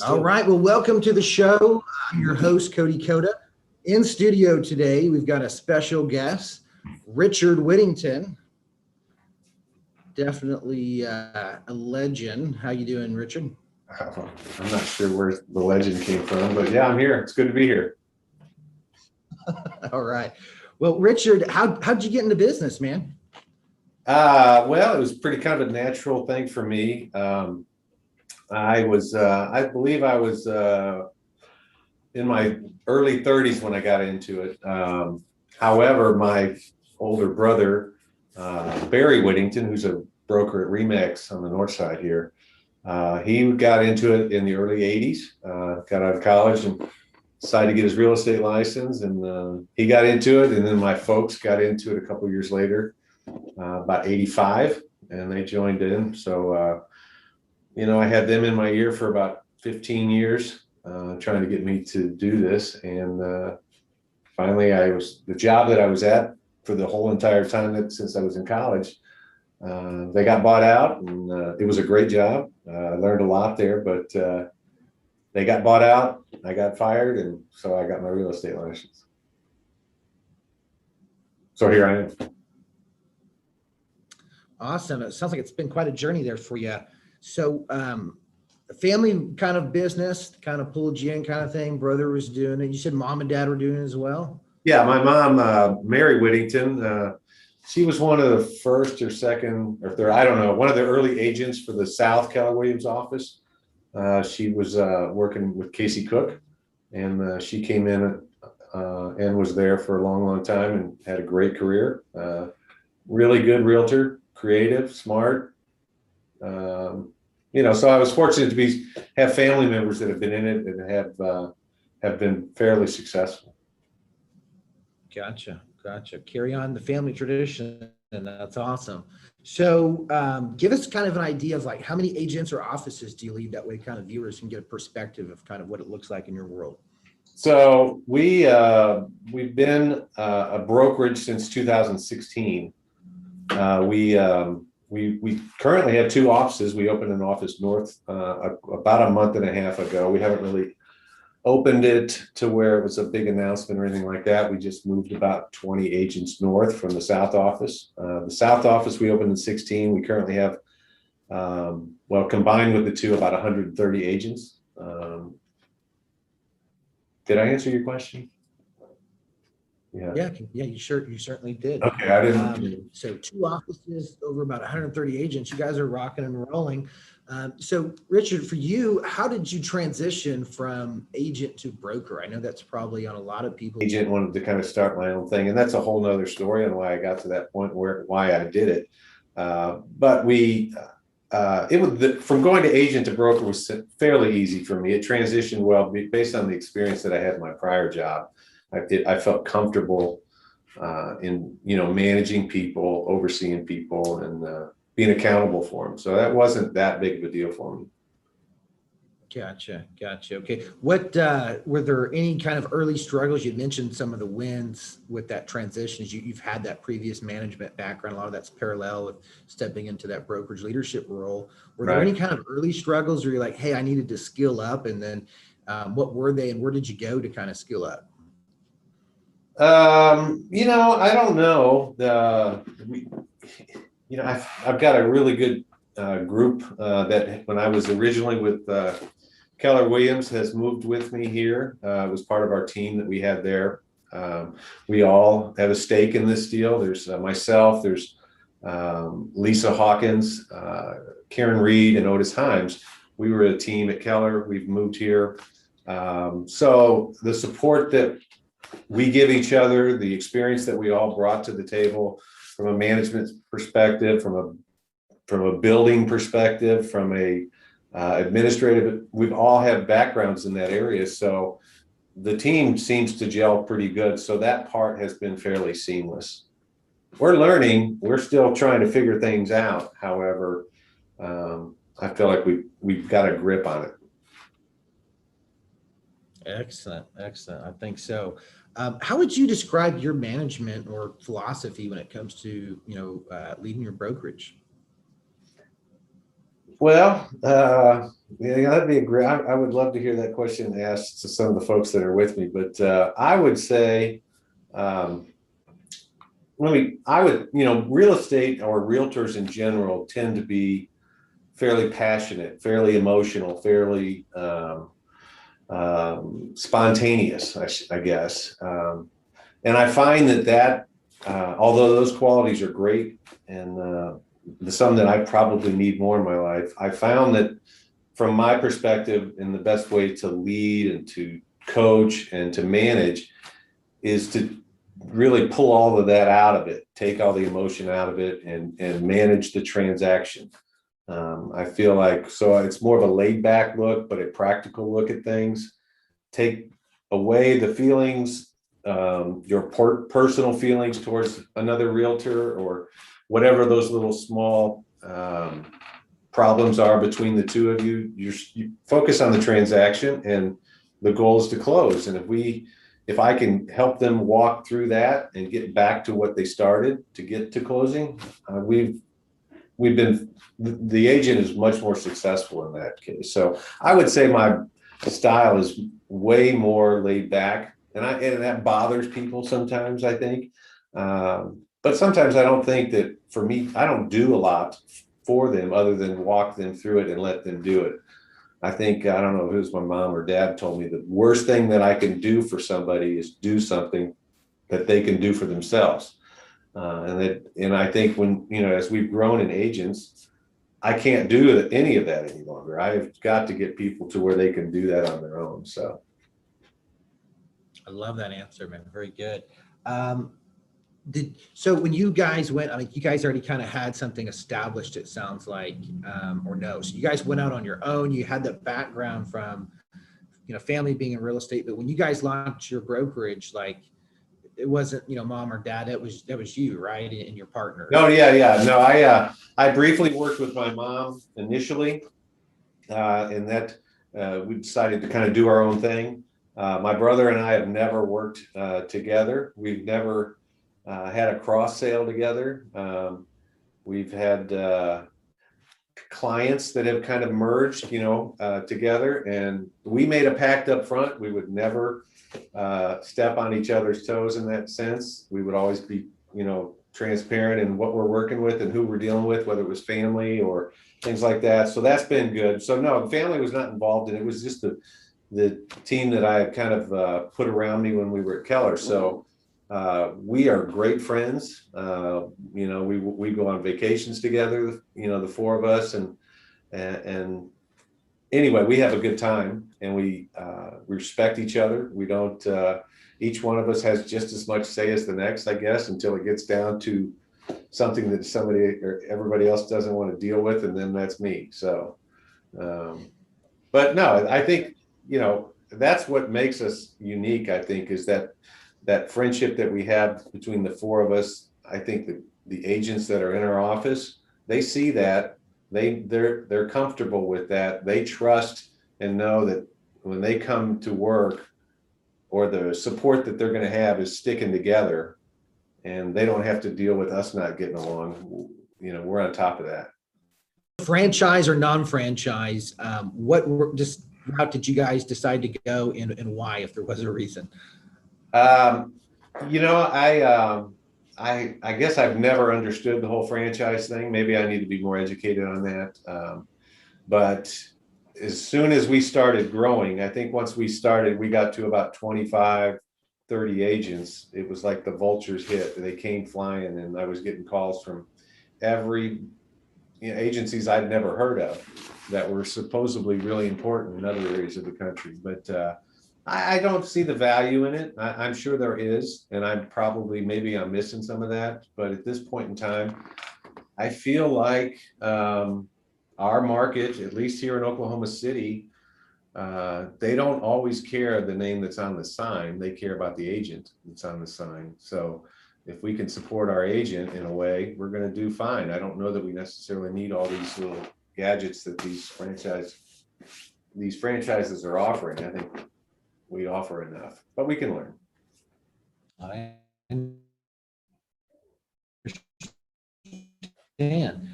All right. Well, welcome to the show. I'm your host, Cody Coda. In studio today, we've got a special guest, Richard Whittington. Definitely a legend. How you doing, Richard? I'm not sure where the legend came from, but yeah, I'm here. It's good to be here. All right. Well, Richard, how'd you get into business, man? Well, it was pretty kind of a natural thing for me. I believe I was in my early 30s when I got into it. However, my older brother, Barry Whittington, who's a broker at Remax on the north side here, he got into it in the early 80s, got out of college and decided to get his real estate license, and he got into it, and then my folks got into it a couple of years later, about 85, and they joined in. So I had them in my ear for about 15 years, trying to get me to do this. And finally, the job that I was at for the whole entire time since I was in college, they got bought out, and it was a great job. I learned a lot there, but they got bought out, I got fired, and so I got my real estate license. So here I am. Awesome. It sounds like it's been quite a journey there for you. So a family kind of business kind of pulled you in kind of thing. Brother was doing it. You said mom and dad were doing it as well? Yeah, my mom, Mary Whittington, she was one of the first or second or third, I don't know, one of the early agents for the South Keller Williams office. She was working with Casey Cook, and she came in and was there for a long, long time and had a great career. Really good realtor, creative, smart. So I was fortunate to have family members that have been in it and have been fairly successful. Gotcha. Carry on the family tradition, and that's awesome. So give us kind of an idea of like how many agents or offices do you lead? That way kind of viewers can get a perspective of kind of what it looks like in your world. So we've been a brokerage since 2016. We currently have two offices. We opened an office north about a month and a half ago. We haven't really opened it to where it was a big announcement or anything like that. We just moved about 20 agents north from the South office. The South office we opened in 16. We currently have, combined with the two, about 130 agents. Did I answer your question? Yeah, you certainly did. Okay, I didn't. So two offices, over about 130 agents. You guys are rocking and rolling. So Richard, for you, how did you transition from agent to broker? I know that's probably on a lot of people. Agent wanted to kind of start my own thing, and that's a whole nother story on why I got to that point why I did it. But from going to agent to broker was fairly easy for me. It transitioned well based on the experience that I had in my prior job. I felt comfortable in managing people, overseeing people, and being accountable for them. So that wasn't that big of a deal for me. Gotcha. Okay. What were there any kind of early struggles? You mentioned some of the wins with that transition. You've had that previous management background. A lot of that's parallel with stepping into that brokerage leadership role. Were there any kind of early struggles where you're like, hey, I needed to skill up? And then what were they, and where did you go to kind of skill up? I don't know. I've got a really good group that when I was originally with Keller Williams has moved with me here. It was part of our team that we had there. We all have a stake in this deal. There's myself, there's Lisa Hawkins, Karen Reed, and Otis Himes. We were a team at Keller. We've moved here. So the support that we give each other, the experience that we all brought to the table from a management perspective, from a building perspective, from a administrative, we've all had backgrounds in that area. So the team seems to gel pretty good. So that part has been fairly seamless. We're learning. We're still trying to figure things out. However, I feel like we've got a grip on it. Excellent. I think so. How would you describe your management or philosophy when it comes to, leading your brokerage? Well, yeah, that'd be a great, I would love to hear that question asked to some of the folks that are with me, but I would say, um, real estate or realtors in general tend to be fairly passionate, fairly emotional, fairly spontaneous, I guess. And I find that although those qualities are great and some that I probably need more in my life, I found that from my perspective, and the best way to lead and to coach and to manage is to really pull all of that out of it, take all the emotion out of it, and manage the transaction. I feel like so it's more of a laid back look, but a practical look at things. Take away the feelings, your personal feelings towards another realtor or whatever those little small problems are between the two of you. You focus on the transaction, and the goal is to close. And if I can help them walk through that and get back to what they started to get to closing, we've been, the agent is much more successful in that case. So I would say my style is way more laid back, and that bothers people sometimes, I think. But sometimes I don't think that, for me, I don't do a lot for them other than walk them through it and let them do it. I think, I don't know if it was my mom or dad told me the worst thing that I can do for somebody is do something that they can do for themselves. And I think when, as we've grown in agents, I can't do any of that any longer. I've got to get people to where they can do that on their own. So I love that answer, man. Very good. Um, so when you guys went, I mean, you guys already kind of had something established, it sounds like, or no? So you guys went out on your own. You had the background from, family being in real estate, but when you guys launched your brokerage, like, it wasn't, mom or dad, that was you, right? And your partner. no, yeah. No, I briefly worked with my mom initially, and that we decided to kind of do our own thing. My brother and I have never worked together. We've never had a cross sale together. We've had clients that have kind of merged, together, and we made a pact up front. We would never step on each other's toes in that sense. We would always be, transparent in what we're working with and who we're dealing with, whether it was family or things like that. So that's been good. So no, family was not involved, and it was just the team that I kind of put around me when we were at Keller. So we are great friends. We go on vacations together, the four of us, and anyway, we have a good time, and we respect each other. We don't, each one of us has just as much say as the next, I guess, until it gets down to something that somebody or everybody else doesn't want to deal with, and then that's me. So, but no, I think, that's what makes us unique, I think, is that friendship that we have between the four of us. I think that the agents that are in our office, they see that, they're comfortable with that. They trust and know that when they come to work, or the support that they're going to have is sticking together, and they don't have to deal with us not getting along. We're on top of that. Franchise or non-franchise, just route did you guys decide to go, and why, if there was a reason? Um, I guess I've never understood the whole franchise thing. Maybe I need to be more educated on that. But as soon as we started growing, I think once we got to about 25, 30 agents. It was like the vultures hit. They came flying, and I was getting calls from every agencies I'd never heard of that were supposedly really important in other areas of the country. But I don't see the value in it. I'm sure there is, and maybe I'm missing some of that. But at this point in time, I feel like our market, at least here in Oklahoma City, they don't always care the name that's on the sign. They care about the agent that's on the sign. So if we can support our agent in a way, we're going to do fine. I don't know that we necessarily need all these little gadgets that these franchises are offering. I think we offer enough, but we can learn. I understand.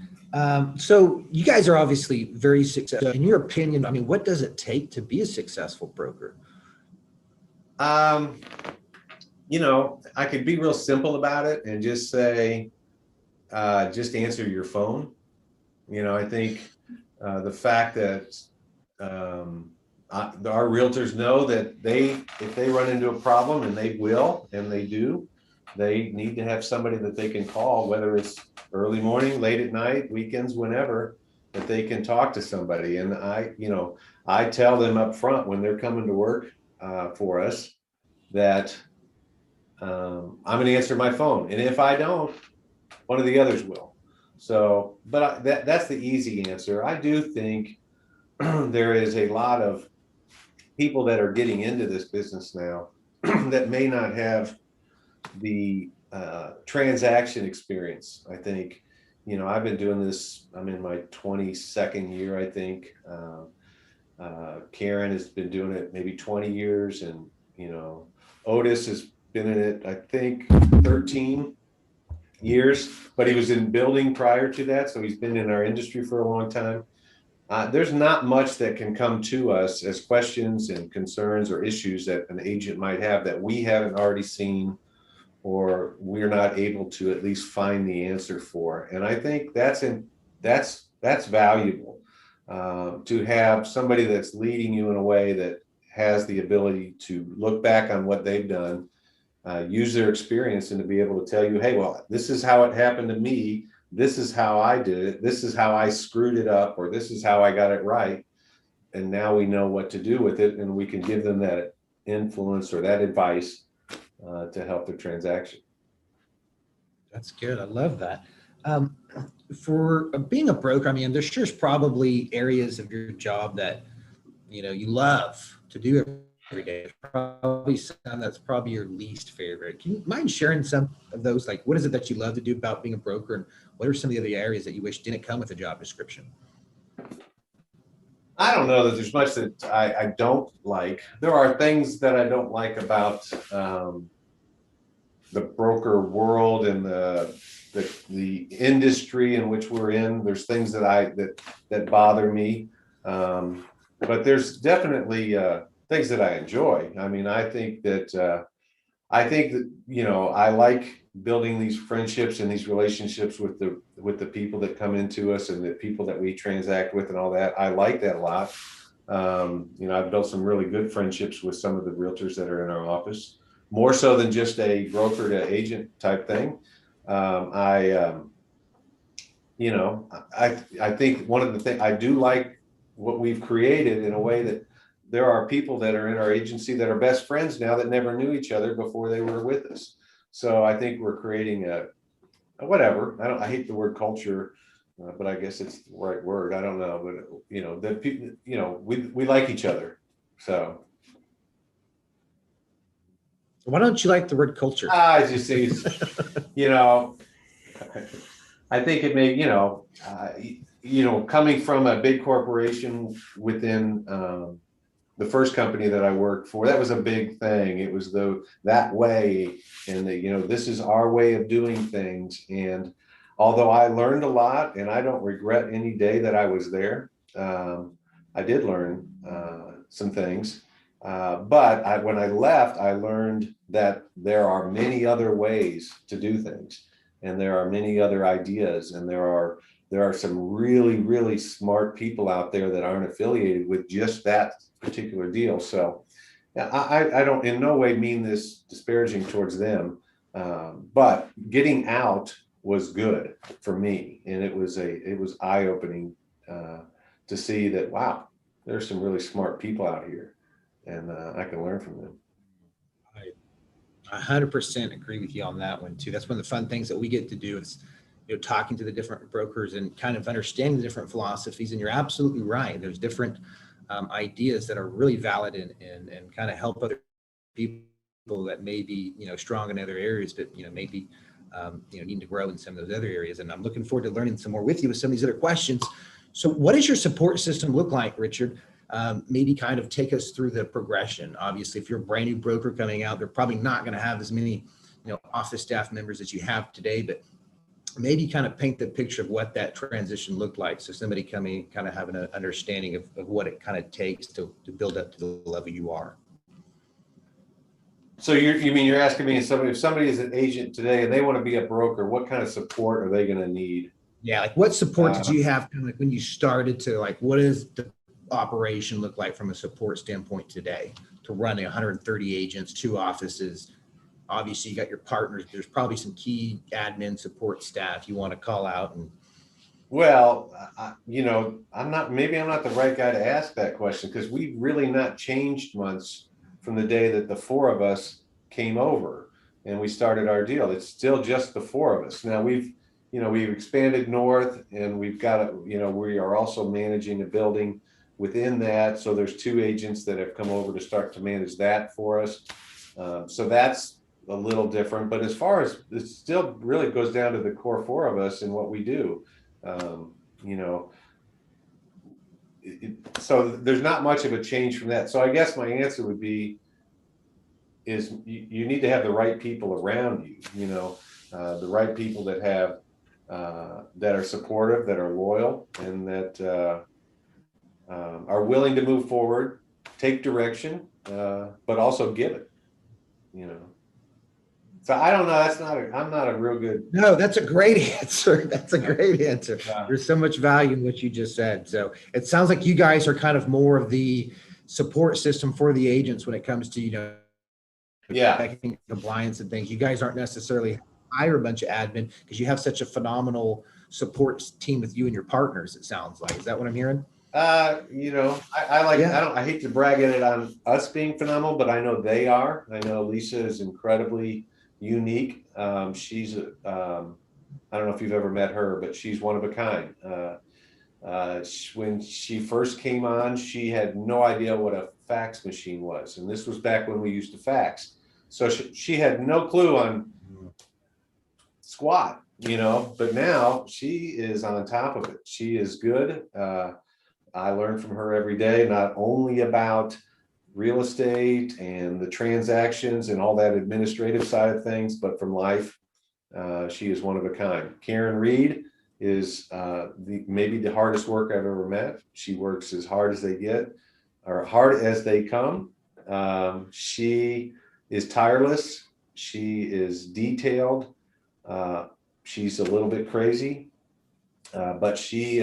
So you guys are obviously very successful. In your opinion, I mean, what does it take to be a successful broker? Um, I could be real simple about it and just say, just answer your phone. I think the fact that our realtors know that if they run into a problem, and they will, and they do, they need to have somebody that they can call, whether it's early morning, late at night, weekends, whenever, that they can talk to somebody. And I tell them up front when they're coming to work for us that I'm going to answer my phone, and if I don't, one of the others will. So, but that's the easy answer. I do think there is a lot of people that are getting into this business now that may not have the transaction experience. I think, I've been doing this, I'm in my 22nd year, I think. Karen has been doing it maybe 20 years, and, Otis has been in it, I think, 13 years, but he was in building prior to that. So he's been in our industry for a long time. There's not much that can come to us as questions and concerns or issues that an agent might have that we haven't already seen, or we're not able to at least find the answer for. And I think that's valuable, to have somebody that's leading you in a way that has the ability to look back on what they've done, use their experience, and to be able to tell you, hey, well, this is how it happened to me. This is how I did it. This is how I screwed it up, or this is how I got it right. And now we know what to do with it, and we can give them that influence or that advice to help their transaction. That's good. I love that. Um, for being a broker, I mean, there's probably areas of your job that you love to do every day. There's probably some that's probably your least favorite. Can you mind sharing some of those? Like, what is it that you love to do about being a broker, and what are some of the other areas that you wish didn't come with a job description? I don't know that there's much that I don't like. There are things that I don't like about the broker world and the industry in which we're in. There's things that bother me, but there's definitely things that I enjoy. I mean, I think that I like building these friendships and these relationships with the people that come into us, and the people that we transact with, and all that. I like that a lot. I've built some really good friendships with some of the realtors that are in our office, more so than just a broker to agent type thing. I I think one of the things I do like what we've created in a way that there are people that are in our agency that are best friends now that never knew each other before they were with us. So I think we're creating a whatever. I hate the word culture, but I guess it's the right word. I don't know, but that people, we like each other. So Why don't you like the word culture? I just think you know, I think it may, coming from a big corporation within the first company that I worked for, that was a big thing. It was that way, and this is our way of doing things. And although I learned a lot, and I don't regret any day that I was there, I did learn some things. But when I left, I learned that there are many other ways to do things, and there are many other ideas, and there are some really, really smart people out there that aren't affiliated with just that particular deal. So yeah, I don't in no way mean this disparaging towards them, but getting out was good for me, and it was eye-opening to see that, wow, there's some really smart people out here, and I can learn from them. I 100% agree with you on that one too. That's one of the fun things that we get to do is, talking to the different brokers and kind of understanding the different philosophies. And you're absolutely right. There's different ideas that are really valid and kind of help other people that may be, strong in other areas, but, maybe, need to grow in some of those other areas. And I'm looking forward to learning some more with you with some of these other questions. So what does your support system look like, Richard? Maybe kind of take us through the progression. Obviously, if you're a brand new broker coming out, they're probably not going to have as many, office staff members as you have today, but maybe kind of paint the picture of what that transition looked like. So somebody coming, kind of having an understanding of what it kind of takes to build up to the level you are. So you mean you're asking me if somebody is an agent today and they want to be a broker, what kind of support are they going to need? Yeah. Like what support did you have kind of like when you started to like, what does the operation look like from a support standpoint today to run 130 agents, 2 offices? Obviously you got your partners. There's probably some key admin support staff you want to call out. And Well, I'm not the right guy to ask that question because we've really not changed much from the day that the 4 of us came over and we started our deal. It's still just the 4 of us. Now we've expanded north and we are also managing a building within that. So there's 2 agents that have come over to start to manage that for us. So that's a little different, but as far as it still really goes down to the core 4 of us and what we do. Um, you know, so there's not much of a change from that. So I guess my answer would be is you need to have the right people around you, the right people that have that are supportive, that are loyal, and that are willing to move forward, take direction, but also give it, So I don't know. I'm not a real good. no, that's a great answer. That's a great answer. There's so much value in what you just said. So it sounds like you guys are kind of more of the support system for the agents when it comes to, checking compliance and things. You guys aren't necessarily hire a bunch of admin because you have such a phenomenal support team with you and your partners, it sounds like. Is that what I'm hearing? I hate to brag at it on us being phenomenal, but I know they are. I know Lisa is incredibly unique. She's I don't know if you've ever met her, but she's one of a kind. When she first came on, she had no idea what a fax machine was. And this was back when we used to fax. So she had no clue on squat, but now she is on top of it. She is good. I learn from her every day, not only about real estate and the transactions and all that administrative side of things, but from life. She is one of a kind. Karen Reed is maybe the hardest work I've ever met. She works as hard as they get, or hard as they come. She is tireless. She is detailed. She's a little bit crazy, but she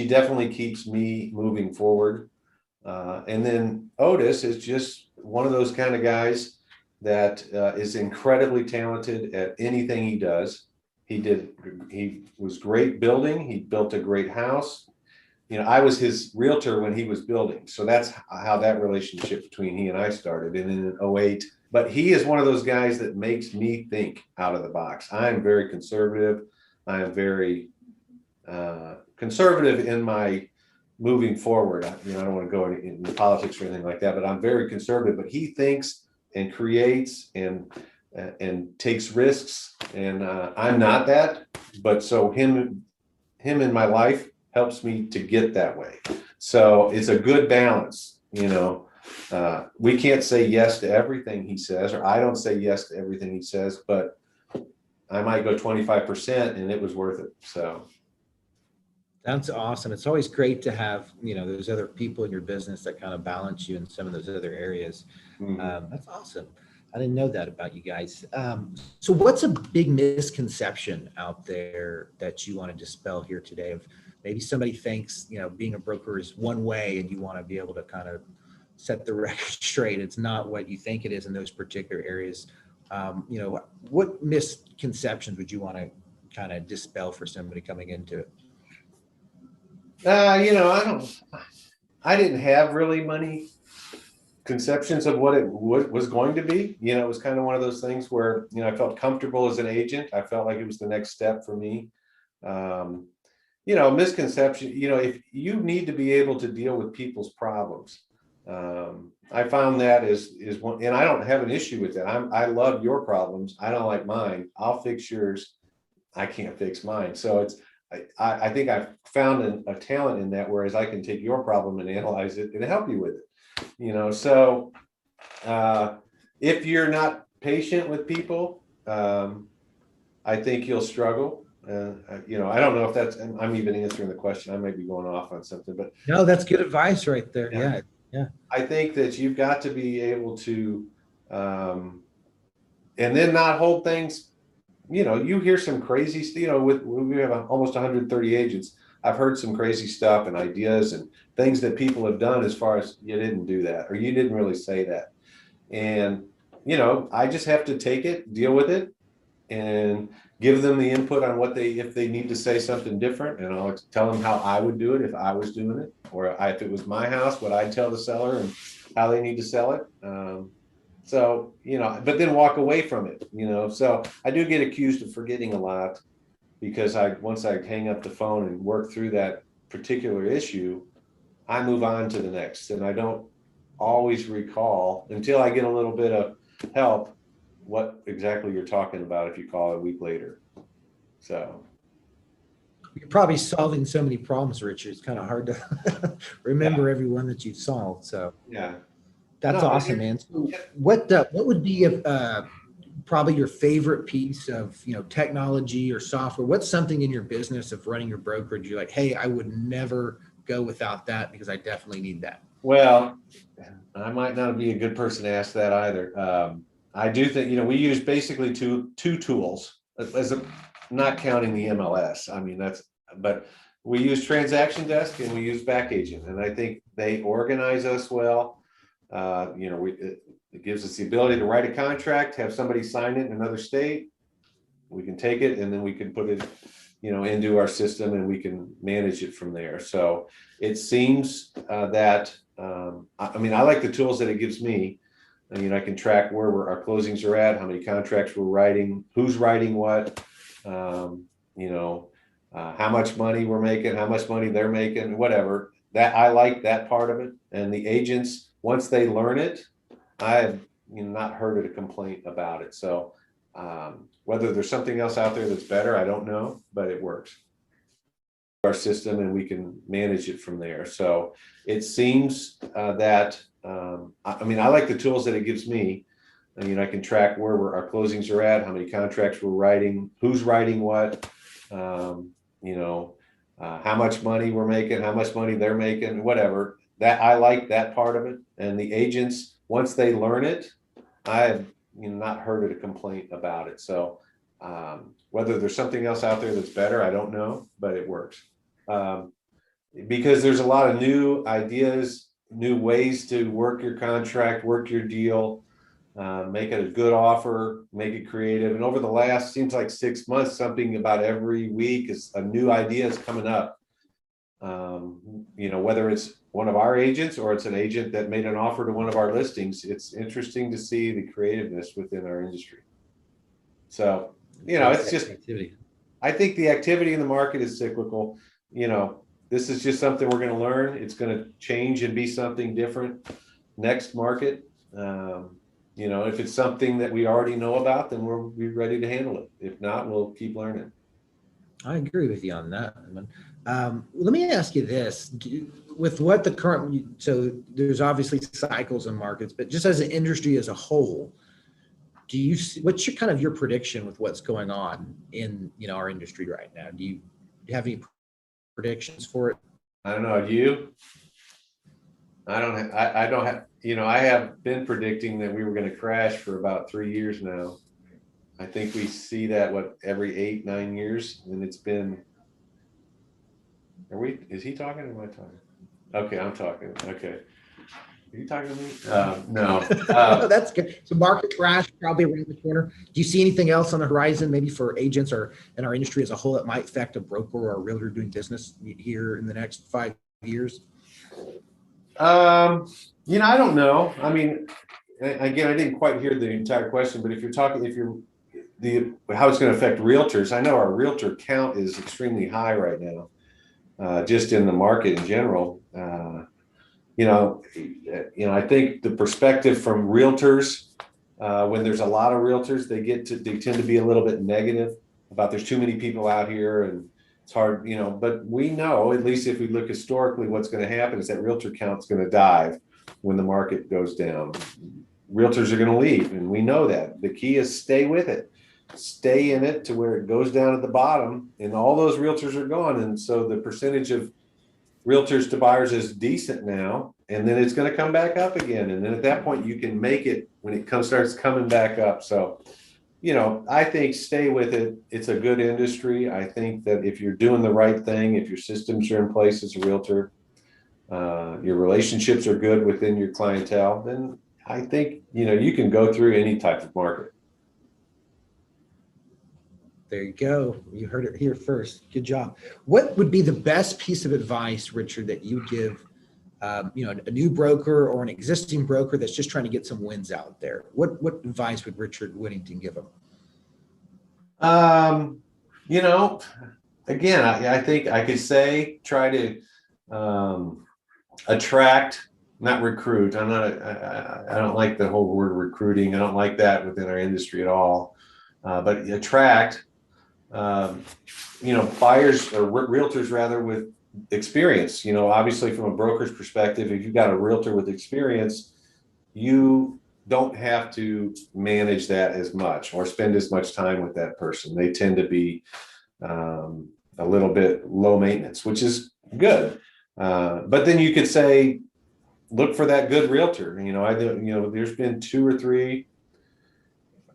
definitely keeps me moving forward. And then Otis is just one of those kind of guys that is incredibly talented at anything he does. He was great building. He built a great house. I was his realtor when he was building. So that's how that relationship between he and I started. And in 2008, but he is one of those guys that makes me think out of the box. I'm very conservative. I am very conservative in my moving forward. I don't want to go into politics or anything like that, but I'm very conservative. But he thinks and creates and takes risks, and I'm not that. But so him in my life helps me to get that way. So it's a good balance. We can't say yes to everything he says, or I don't say yes to everything he says, but I might go 25% and it was worth it. So that's awesome. It's always great to have, those other people in your business that kind of balance you in some of those other areas. That's awesome. I didn't know that about you guys. So what's a big misconception out there that you want to dispel here today? Of maybe somebody thinks, being a broker is one way and you want to be able to kind of set the record straight. It's not what you think it is in those particular areas. What misconceptions would you want to kind of dispel for somebody coming into it? I didn't have really many conceptions of what it was going to be. It was kind of one of those things where, I felt comfortable as an agent. I felt like it was the next step for me. Misconception, if you need to be able to deal with people's problems. I found that is one, and I don't have an issue with that. I love your problems. I don't like mine. I'll fix yours. I can't fix mine. So I think I've found a talent in that, whereas I can take your problem and analyze it and help you with it. So if you're not patient with people, I think you'll struggle. I don't know if I'm even answering the question. I might be going off on something, but No, that's good advice right there. yeah, Yeah. Yeah. I think that you've got to be able to, and then not hold things. You hear some crazy, we have almost 130 agents. I've heard some crazy stuff and ideas and things that people have done as far as you didn't do that, or you didn't really say that. And, I just have to take it, deal with it, and give them the input on if they need to say something different, and I'll tell them how I would do it if I was doing it, or if it was my house, what I'd tell the seller and how they need to sell it. So, but then walk away from it, so I do get accused of forgetting a lot because once I hang up the phone and work through that particular issue, I move on to the next, and I don't always recall until I get a little bit of help what exactly you're talking about if you call a week later. So You're probably solving so many problems, Richard. It's kind of hard to remember everyone that you've solved. So yeah, that's no, awesome, man. So what would be probably your favorite piece of technology or software? What's something in your business of running your brokerage you're like, hey, I would never go without that because I definitely need that? well, I might not be a good person to ask that either. I do think we use basically two tools not counting the MLS. I mean but we use Transaction Desk and we use Back Agent, and I think they organize us well. It gives us the ability to write a contract, have somebody sign it in another state. We can take it and then we can put it, into our system, and we can manage it from there. So it seems that, I like the tools that it gives me. I can track where our closings are at, how many contracts we're writing, who's writing what, how much money we're making, how much money they're making, whatever. That I like that part of it. And the agents, once they learn it, I have not heard a complaint about it. So whether there's something else out there that's better, I don't know, but it works. Our system, and we can manage it from there. So it seems that I like the tools that it gives me. I can track where our closings are at, how many contracts we're writing, who's writing what, how much money we're making, how much money they're making, whatever. That I like that part of it. And the agents, once they learn it, I have not heard a complaint about it. So whether there's something else out there that's better, I don't know, but it works. Because there's a lot of new ideas, new ways to work your contract, work your deal, make it a good offer, make it creative. And over the last, seems like 6 months, something about every week is a new idea is coming up. Whether it's one of our agents or it's an agent that made an offer to one of our listings, it's interesting to see the creativeness within our industry. So, it's just activity. I think the activity in the market is cyclical. This is just something we're going to learn. It's going to change and be something different next market. If it's something that we already know about, then we'll be ready to handle it. If not, we'll keep learning. I agree with you on that. Let me ask you this: with what the current, so there's obviously cycles in markets, but just as an industry as a whole, what's your kind of your prediction with what's going on in our industry right now? Do you have any predictions for it? I don't know. Do you? I don't have. I have been predicting that we were going to crash for about 3 years now. I think we see that every 8-9 years, and it's been. Is he talking or am I talking? Okay, I'm talking. Okay. Are you talking to me? No. No, that's good. So market crash probably around the corner. Do you see anything else on the horizon, maybe for agents or in our industry as a whole, that might affect a broker or a realtor doing business here in the next 5 years? I don't know. I mean, again, I didn't quite hear the entire question, but if you're talking, how it's going to affect realtors, I know our realtor count is extremely high right now, just in the market in general. I think the perspective from realtors, when there's a lot of realtors, they tend to be a little bit negative about there's too many people out here and it's hard, but we know, at least if we look historically, what's going to happen is that realtor count's going to dive when the market goes down. Realtors are going to leave, and we know that. The key is stay with it. stay in it to where it goes down at the bottom and all those realtors are gone. And so the percentage of realtors to buyers is decent now, and then it's going to come back up again. And then at that point you can make it when it starts coming back up. So, I think stay with it. It's a good industry. I think that if you're doing the right thing, if your systems are in place as a realtor, your relationships are good within your clientele, then I think, you can go through any type of market. There you go. You heard it here first. Good job. What would be the best piece of advice, Richard, that you give, a new broker or an existing broker that's just trying to get some wins out there? What advice would Richard Whittington give them? Again, I think I could say try to attract, not recruit. I don't like the whole word recruiting. I don't like that within our industry at all. But attract, buyers or realtors rather with experience. Obviously from a broker's perspective, if you've got a realtor with experience, you don't have to manage that as much or spend as much time with that person. They tend to be a little bit low maintenance, which is good. But then you could say, look for that good realtor. There's been 2 or 3,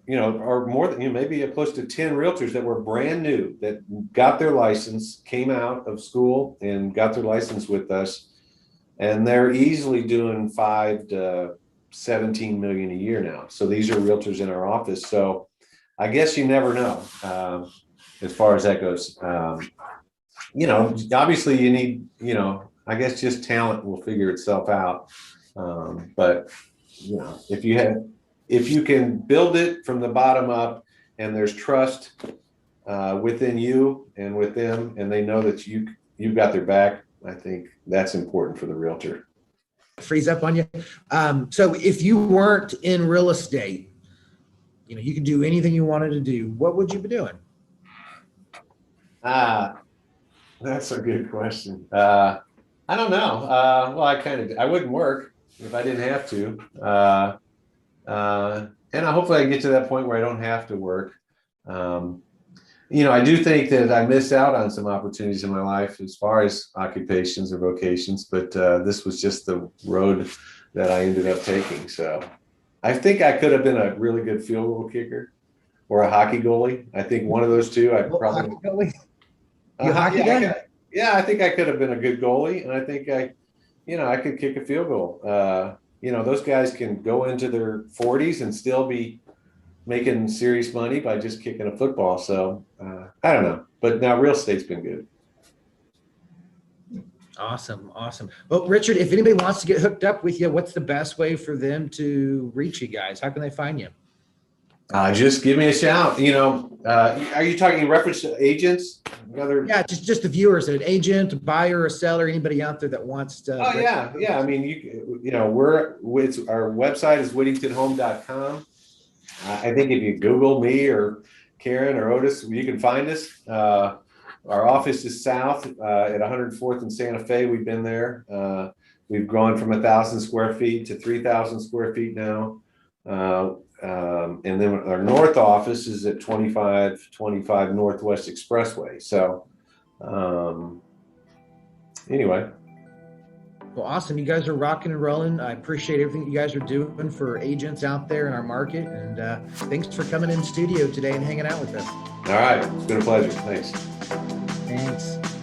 or more than, maybe close to 10 realtors that were brand new that got their license, came out of school and got their license with us. And they're easily doing 5 to 17 million a year now. So these are realtors in our office. So I guess you never know as far as that goes. Obviously you need, I guess just talent will figure itself out. But if you can build it from the bottom up and there's trust within you and with them, and they know that you've got their back, I think that's important for the realtor. Freeze up on you. So if you weren't in real estate, you could do anything you wanted to do, what would you be doing? That's a good question. I don't know. Well, I wouldn't work if I didn't have to. And hopefully I get to that point where I don't have to work. I do think that I missed out on some opportunities in my life as far as occupations or vocations, but this was just the road that I ended up taking. So I think I could have been a really good field goal kicker or a hockey goalie. I think one of those two. I probably hockey goalie? You hockey guy? Yeah, I think I could have been a good goalie, and I think I could kick a field goal. Those guys can go into their 40s and still be making serious money by just kicking a football. So I don't know, but now real estate's been good. Awesome. Well, Richard, if anybody wants to get hooked up with you, what's the best way for them to reach you guys? How can they find you? Just give me a shout. Are you talking in reference to agents? Yeah, just the viewers, an agent, a buyer, a seller, anybody out there that wants to. Oh yeah. I mean, our website is whittingtonhome.com. I think if you Google me or Karen or Otis, you can find us. Our office is south at 104th and Santa Fe. We've been there. We've grown from 1,000 square feet to 3,000 square feet now. And then our north office is at 2525 Northwest Expressway. So anyway. Well, awesome. You guys are rocking and rolling. I appreciate everything you guys are doing for agents out there in our market. And thanks for coming in studio today and hanging out with us. All right. It's been a pleasure. Thanks. Thanks.